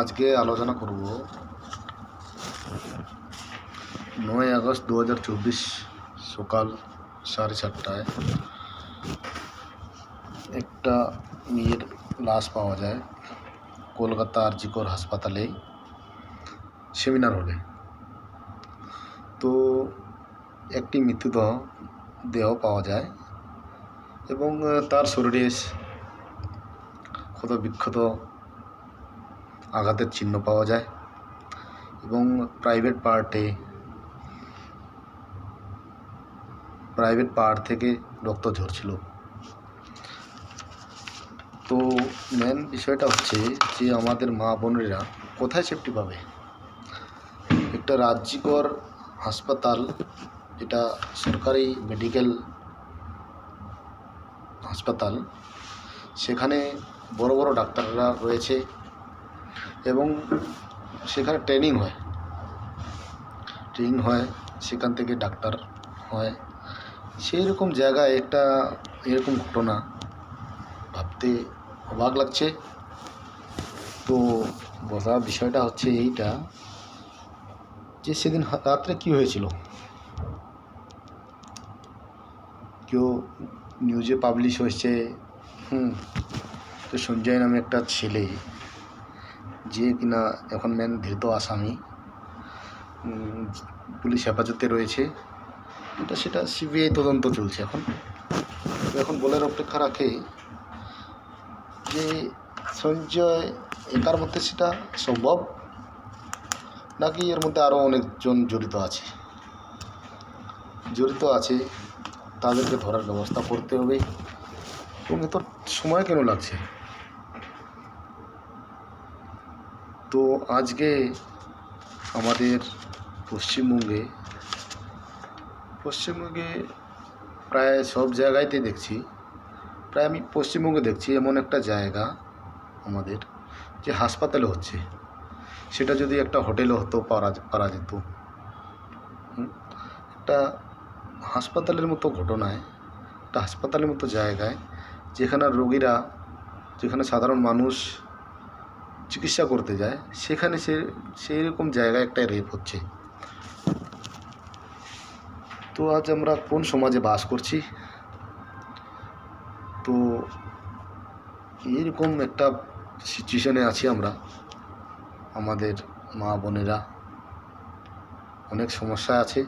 আজকে আলোচনা করব 9 আগস্ট 2024 সকাল 7:30টায় একটা মেয়ের লাশ পাওয়া যায় কলকাতা আর.জি. কর হাসপাতালে সেমিনার হলে। তো একটি মৃতদেহ পাওয়া যায় এবং তার শরীরে ক্ষতবিক্ষত আঘাতের চিহ্ন পাওয়া যায় এবং প্রাইভেট পার্ট থেকে রক্ত ঝরছিল। তো মেন বিষয়টা হচ্ছে যে আমাদের মা বোনেরা কোথায় সেফটি পাবে? একটা আর.জি. কর হাসপাতাল, এটা সরকারি মেডিকেল হাসপাতাল, সেখানে বড় বড় ডাক্তাররা রয়েছে এবং সেখানে ট্রেনিং হয়, সেখান থেকে ডাক্তার হয়। সেই রকম জায়গায় একটা এরকম ঘটনা ভাবতে অবাক লাগছে। তো বোঝার বিষয়টা হচ্ছে এইটা যে সেদিন রাত্রে কি হয়েছিল, কেউ নিউজে পাবলিশ হয়েছে। তো সঞ্জয় নামে একটা ছেলে, যে কিনা এখন মেন ধৃত আসামি, পুলিশ হেফাজতে রয়েছে। সেটা সিবিআই তদন্ত চলছে এখন বলার অপেক্ষা রাখে যে সঞ্জয় একার মধ্যে সেটা সম্ভব নাকি এর মধ্যে আরও অনেকজন জড়িত আছে। তাদেরকে ধরার ব্যবস্থা করতে হবে। এবং এত সময় কেন লাগছে? তো আজকে আমাদের পশ্চিমবঙ্গে প্রায় সব জায়গাতেই দেখছি, আমি পশ্চিমবঙ্গে দেখছি এমন একটা জায়গা আমাদের যে হাসপাতালে হচ্ছে। সেটা যদি একটা হোটেলে হতো পারা যেত। একটা হাসপাতালের মতো ঘটনায়, একটা হাসপাতালের মতো জায়গায় যেখানে সাধারণ মানুষ চিকিৎসা করতে যায়, সেখানে সেই রকম জায়গায় একটা রেপ হচ্ছে। তো আজ আমরা কোন সমাজে বাস করছি? তো এইরকম একটা সিচুয়েশনে আছি আমরা। আমাদের মা বোনেরা অনেক সমস্যা আছে।